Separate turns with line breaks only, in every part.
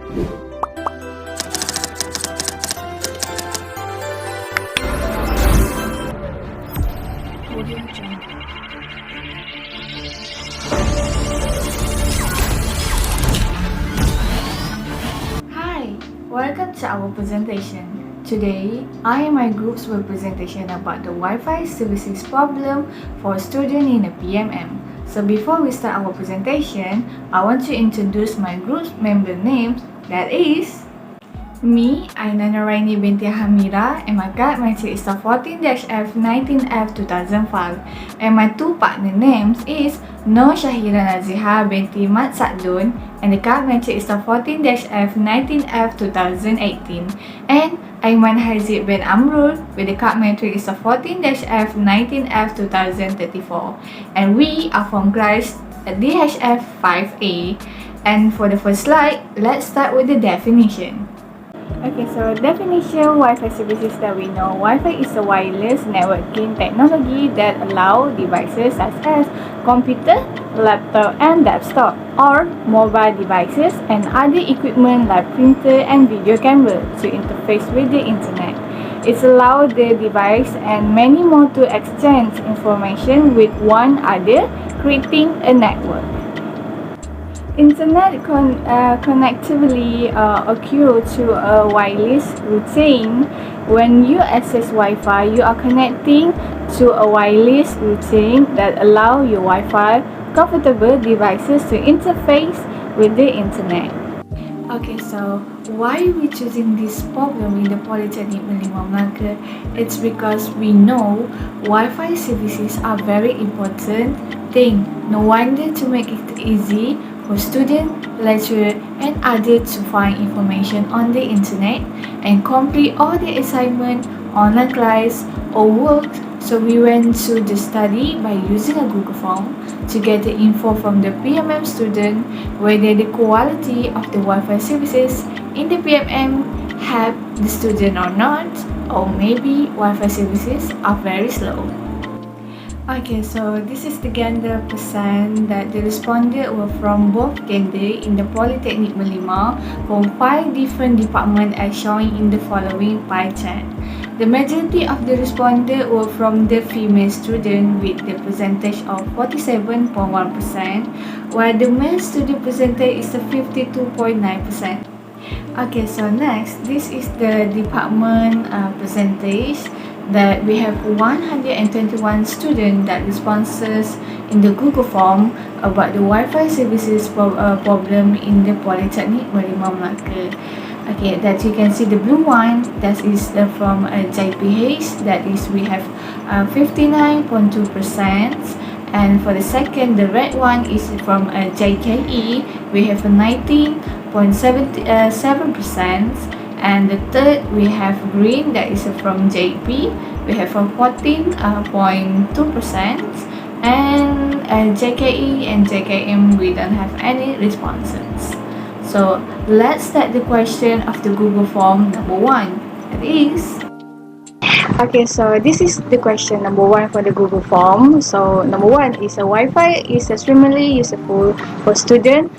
Hi, welcome to our presentation. Today, I and my groups will presentation about the Wi-Fi services problem for students in the PMM. So before we start our presentation, I want to introduce my group's member names. That is me, Aina Naraini binti Hamira, and my card match is the 14-F19F2005. And my two partner names is Nur Shahira Naziha binti Mat Sadun, and the card match is the 14-F19F2018. And Aiman Haziq bin Amrul with the card matrix is the 14-F19F2034. And we are from class DHF 5A. And for the first slide, let's start with the definition. Okay, so definition Wi-Fi services that we know. Wi-Fi is a wireless networking technology that allows devices such as computer, laptop and desktop, or mobile devices and other equipment like printer and video camera to interface with the internet. It allows the device and many more to exchange information with one another, creating a network. Internet connectivity occurs through a wireless routine. When you access Wi-Fi, you are connecting to a wireless routine that allows your Wi-Fi comfortable devices to interface with the internet. Okay, so why we choosing this problem in the Polytechnic Merlimau Melaka? It's because we know Wi-Fi services are very important thing. No wonder to make it easy for students, lecturers, and others to find information on the internet and complete all the assignment, online class, or work. So we went to the study by using a Google Form to get the info from the PMM student whether the quality of the Wi-Fi services in the PMM help the student or not, or maybe Wi-Fi services are very slow. Okay, so this is the gender percent that the respondent were from both gender in the Polytechnic Merlimau from 5 different departments as shown in the following pie chart. The majority of the respondents were from the female student with the percentage of 47.1%, while the male student percentage is 52.9%. Okay, so next, this is the department percentage that we have 121 students that responses in the Google form about the Wi-Fi services problem in the Polytechnic Merlimau Melaka. Okay, that you can see the blue one, that is from JPH, that is we have 59.2%. And for the second, the red one is from JKE, we have 19.7%. And the third, we have green, that is from JP, we have 14.2%. And JKE and JKM, we don't have any responses. So let's start the question of the Google form number 1. That is, okay, so this is the question number 1 for the Google form. So number 1 is a Wi-Fi is extremely useful for students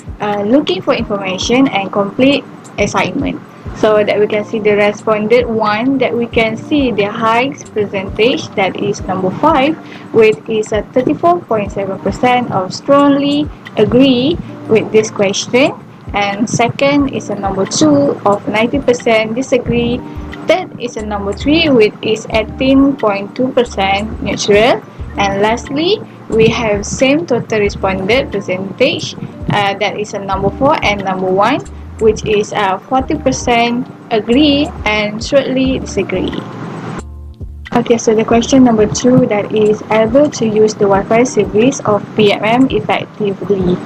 looking for information and complete assignment. So that we can see the responded one, that we can see the highest percentage, that is number 5, which is a 34.7% of strongly agree with this question. And second is a number 2 of 90% disagree. Third is a number 3, which is 18.2% neutral. And lastly, we have same total responded percentage, that is a number 4 and number 1, which is 40% agree and slightly disagree. Okay, so the question number 2, that is able to use the Wi-Fi service of PMM effectively.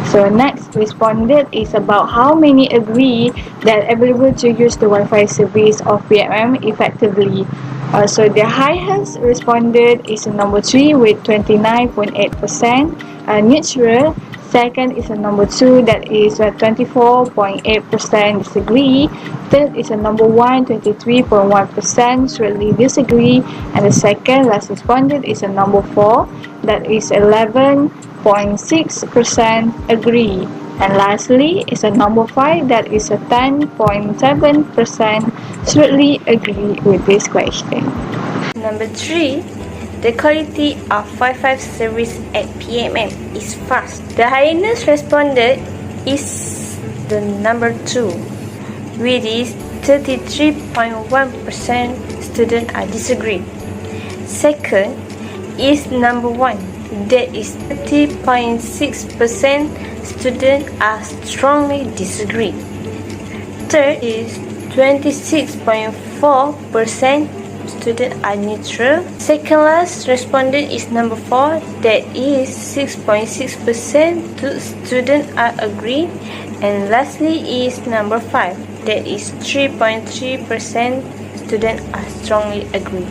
So next responded is about how many agree that able to use the Wi-Fi service of PMM effectively. So the highest responded is number 3 with 29.8%, neutral. Second is a number 2, that is 24.8% disagree. Third is a number 1, 23.1% slightly disagree. And the second last responded is a number 4, that is 11.6% agree. And lastly is a number 5, that is a 10.7% strictly agree with this question.
Number 3, the quality of Wi-Fi service at PMM is fast. The highest responded is the number 2, which is 33.1% students are disagree. Second is number 1, that is 30.6% students are strongly disagree. Third is 26.4% students are neutral. Second last respondent is number 4, that is 6.6% students are agree. And lastly is number 5, that is 3.3% students are strongly agree.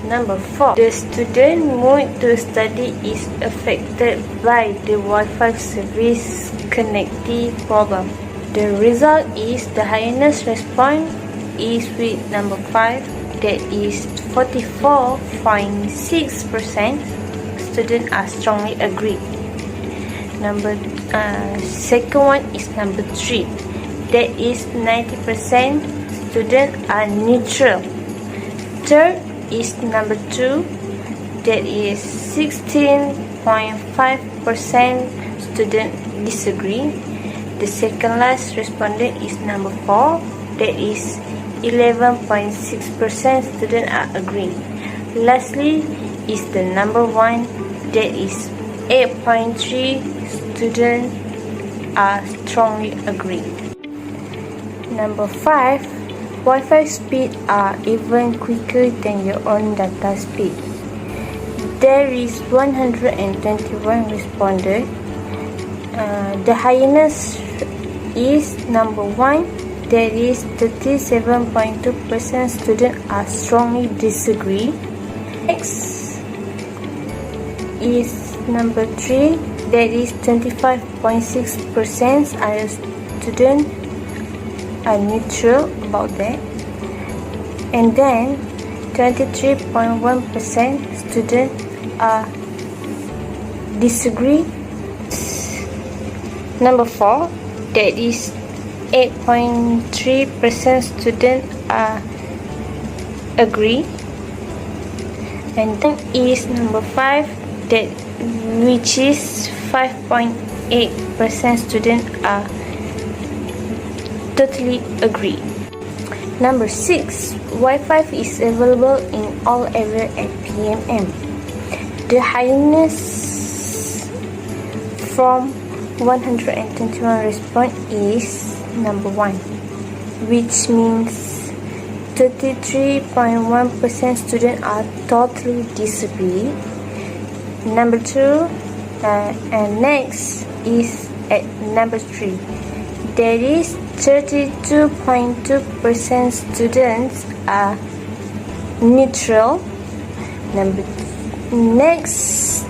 Number 4, the student mood to study is affected by the Wi-Fi service connectivity problem. The result is the highest response is with number 5, that is 44.6% students are strongly agree. Second one is number 3, that is 90% students are neutral. Third is number 2, that is 16.5% students disagree. The second last respondent is number 4, that is 11.6% students are agree. Lastly is the number 1, that is 8.3% students are strongly agree. Number 5, Wi-Fi speed are even quicker than your own data speed. There is 121 responded. The highest is number 1, that is 37.2% students are strongly disagree. Next is number 3, that is 25.6% are students are neutral about that. And then 23.1% students are disagree. Number 4, that is 8.3% students are agree. And then is number 5, that which is 5.8% students are totally agree. Number 6, Wi-Fi is available in all areas at PMM. The highest from 121 response is number 1, which means 33.1% students are totally disagree. Number 2, and next is at number 3. There is 32.2% students are neutral. Next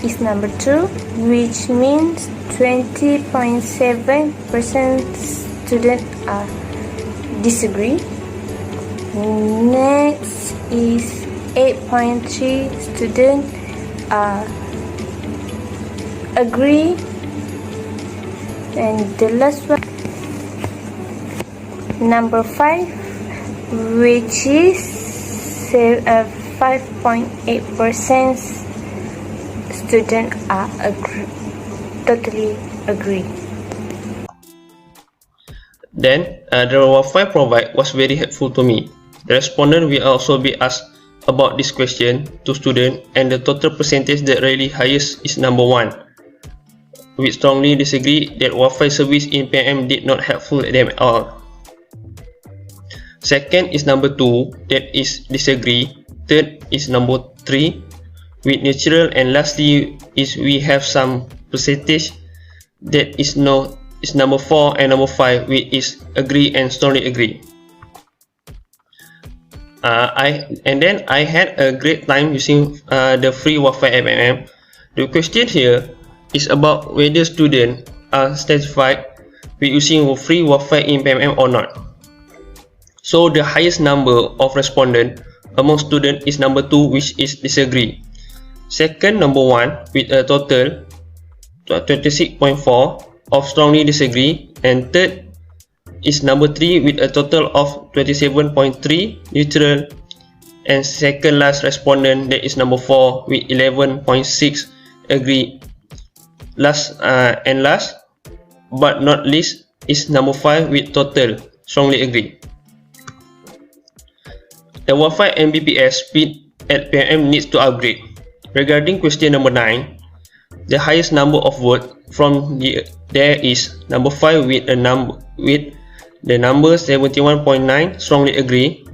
is number 2, which means 20.7% students are disagree. Next is 8.3 students are agree. And the last one, number 5, which is 5.8% students are totally agree.
Then, the Wi-Fi provide was very helpful to me. The respondent will also be asked about this question to students, and the total percentage that really highest is number 1. We strongly disagree that Wi-Fi service in PMM did not helpful them at all. Second is number 2, that is disagree. Third is number 3, with neutral, and lastly is we have some percentage that is number 4 and number 5, which is agree and strongly agree. I had a great time using the free Wi-Fi at PMM. The question here is about whether students are satisfied with using free Wi-Fi in PMM or not. So the highest number of respondents among students is number 2, which is disagree. Second, number 1 with a total 26.4 of strongly disagree, and third is number 3 with a total of 27.3 neutral, and second last respondent, that is number 4 with 11.6 agree. Last but not least is number 5 with total strongly agree. The Wi-Fi and BPS speed at PMM needs to upgrade. Regarding question number 9, the highest number of votes from there is number 5 with the number 71.9 strongly agree.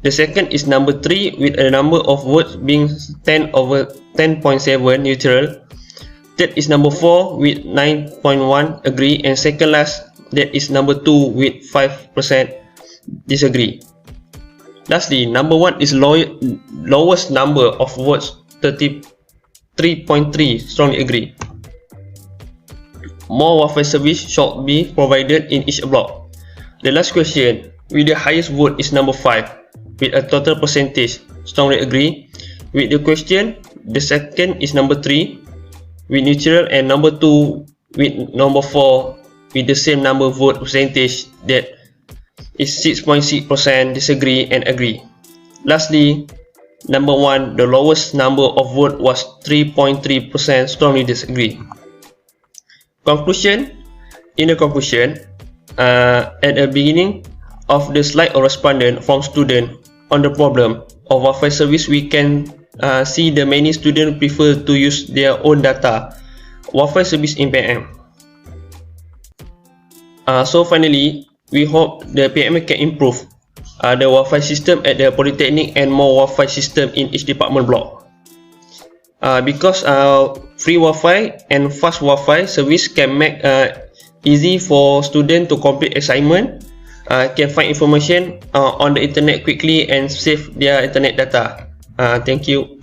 The second is number 3 with a number of votes being 10/10.7 neutral. Third is number 4 with 9.1 agree, and second last, that is number 2 with 5% disagree. Lastly, number 1 is lowest number of votes, 33.3 strongly agree. More Wi-Fi service should be provided in each block. The last question with the highest vote is number 5 with a total percentage strongly agree. With the question, the second is number 3 with neutral, and number 2 with number 4 with the same number vote percentage, that is 6.6% disagree and agree. Lastly, number 1, the lowest number of vote was 3.3% strongly disagree. Conclusion. In the conclusion, at the beginning of the slide or respondent from student on the problem of Wi-Fi service, we can see the many students prefer to use their own data Wi-Fi service in PMM. So finally, we hope the PMM can improve the Wi-Fi system at the Polytechnic and more Wi-Fi system in each department block. Because free Wi-Fi and fast Wi-Fi service can make easy for students to complete assignment, can find information on the internet quickly and save their internet data. Thank you.